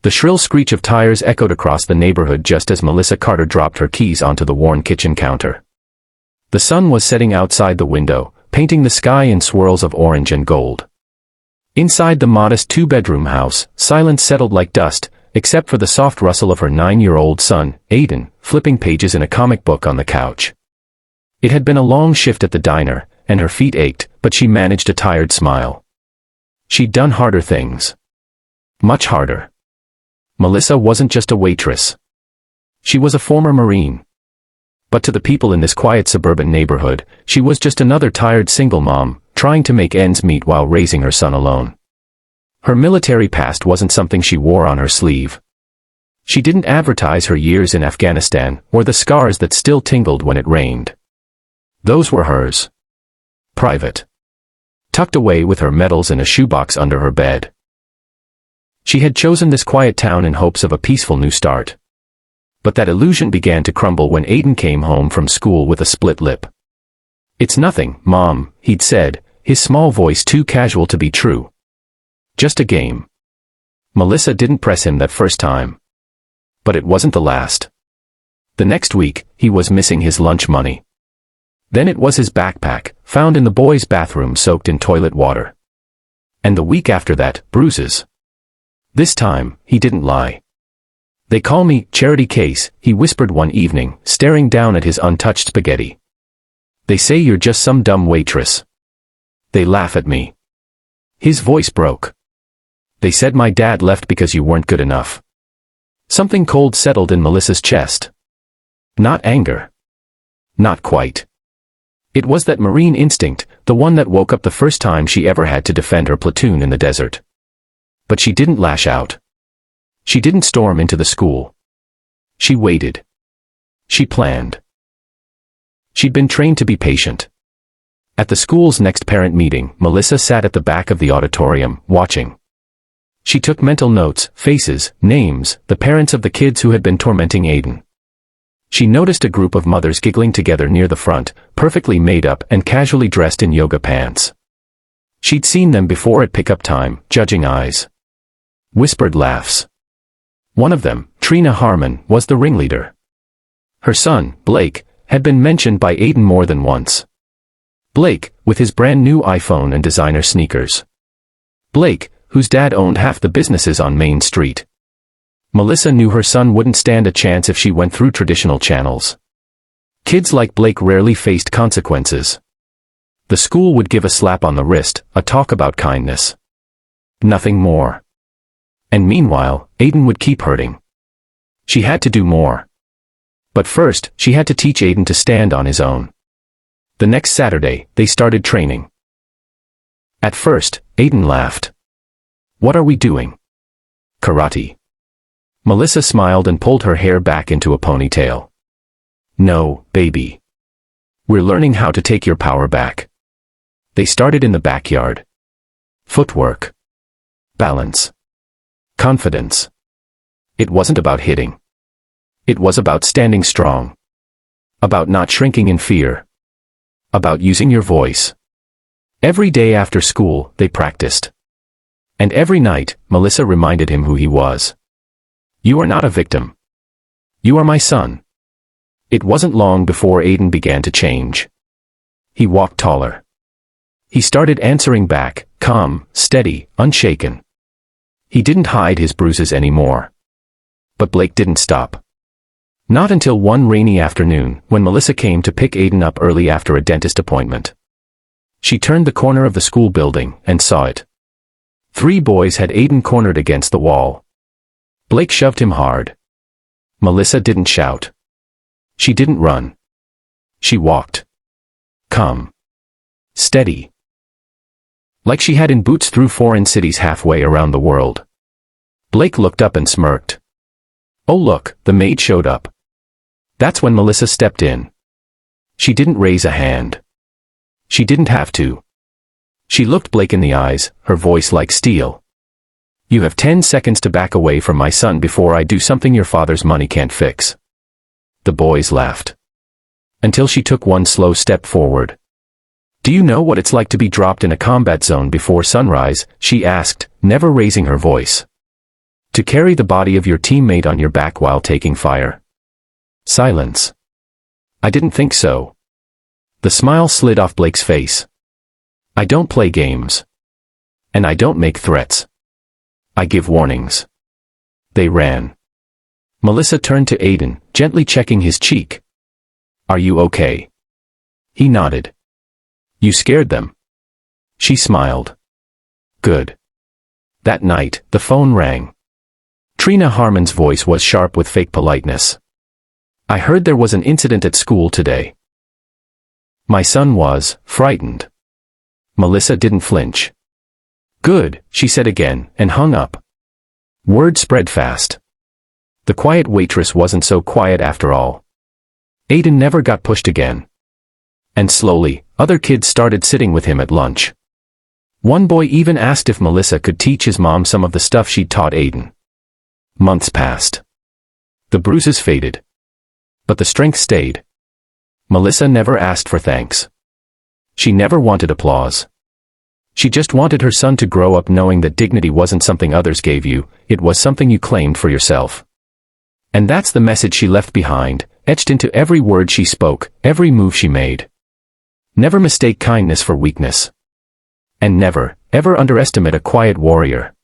The shrill screech of tires echoed across the neighborhood just as Melissa Carter dropped her keys onto the worn kitchen counter. The sun was setting outside the window, painting the sky in swirls of orange and gold. Inside the modest two-bedroom house, silence settled like dust, except for the soft rustle of her 9-year-old son, Aiden, flipping pages in a comic book on the couch. It had been a long shift at the diner, and her feet ached, but she managed a tired smile. She'd done harder things. Much harder. Melissa wasn't just a waitress. She was a former Marine. But to the people in this quiet suburban neighborhood, she was just another tired single mom, trying to make ends meet while raising her son alone. Her military past wasn't something she wore on her sleeve. She didn't advertise her years in Afghanistan, or the scars that still tingled when it rained. Those were hers. Private. Tucked away with her medals in a shoebox under her bed. She had chosen this quiet town in hopes of a peaceful new start. But that illusion began to crumble when Aiden came home from school with a split lip. "It's nothing, Mom," he'd said, his small voice too casual to be true. "Just a game." Melissa didn't press him that first time. But it wasn't the last. The next week, he was missing his lunch money. Then it was his backpack, found in the boys' bathroom soaked in toilet water. And the week after that, bruises. This time, he didn't lie. "They call me Charity Case," he whispered one evening, staring down at his untouched spaghetti. "They say you're just some dumb waitress. They laugh at me." His voice broke. "They said my dad left because you weren't good enough." Something cold settled in Melissa's chest. Not anger. Not quite. It was that Marine instinct, the one that woke up the first time she ever had to defend her platoon in the desert. But she didn't lash out. She didn't storm into the school. She waited. She planned. She'd been trained to be patient. At the school's next parent meeting, Melissa sat at the back of the auditorium, watching. She took mental notes, faces, names, the parents of the kids who had been tormenting Aiden. She noticed a group of mothers giggling together near the front, perfectly made up and casually dressed in yoga pants. She'd seen them before at pickup time, judging eyes. Whispered laughs. One of them, Trina Harmon, was the ringleader. Her son, Blake, had been mentioned by Aiden more than once. Blake, with his brand new iPhone and designer sneakers. Blake, whose dad owned half the businesses on Main Street. Melissa knew her son wouldn't stand a chance if she went through traditional channels. Kids like Blake rarely faced consequences. The school would give a slap on the wrist, a talk about kindness. Nothing more. And meanwhile, Aiden would keep hurting. She had to do more. But first, she had to teach Aiden to stand on his own. The next Saturday, they started training. At first, Aiden laughed. "What are we doing?" "Karate." Melissa smiled and pulled her hair back into a ponytail. "No, baby. We're learning how to take your power back." They started in the backyard. Footwork. Balance. Confidence. It wasn't about hitting. It was about standing strong. About not shrinking in fear. About using your voice. Every day after school, they practiced. And every night, Melissa reminded him who he was. "You are not a victim. You are my son." It wasn't long before Aiden began to change. He walked taller. He started answering back, calm, steady, unshaken. He didn't hide his bruises anymore. But Blake didn't stop. Not until one rainy afternoon, when Melissa came to pick Aiden up early after a dentist appointment. She turned the corner of the school building and saw it. 3 boys had Aiden cornered against the wall. Blake shoved him hard. Melissa didn't shout. She didn't run. She walked. Calm. Steady. Like she had in boots through foreign cities halfway around the world. Blake looked up and smirked. "Oh look, the maid showed up." That's when Melissa stepped in. She didn't raise a hand. She didn't have to. She looked Blake in the eyes, her voice like steel. "You have 10 seconds to back away from my son before I do something your father's money can't fix." The boys laughed. Until she took one slow step forward. "Do you know what it's like to be dropped in a combat zone before sunrise?" she asked, never raising her voice. To carry the body of your teammate on your back while taking fire. Silence. I didn't think so. The smile slid off Blake's face. I don't play games. And I don't make threats. I give warnings. They ran. Melissa turned to Aiden, gently checking his cheek. Are you okay? He nodded. You scared them. She smiled. Good. That night, the phone rang. Trina Harmon's voice was sharp with fake politeness. I heard there was an incident at school today. My son was frightened. Melissa didn't flinch. Good, she said again, and hung up. Word spread fast. The quiet waitress wasn't so quiet after all. Aiden never got pushed again. And slowly, other kids started sitting with him at lunch. One boy even asked if Melissa could teach his mom some of the stuff she'd taught Aiden. Months passed. The bruises faded. But the strength stayed. Melissa never asked for thanks. She never wanted applause. She just wanted her son to grow up knowing that dignity wasn't something others gave you, it was something you claimed for yourself. And that's the message she left behind, etched into every word she spoke, every move she made. Never mistake kindness for weakness. And never, ever underestimate a quiet warrior.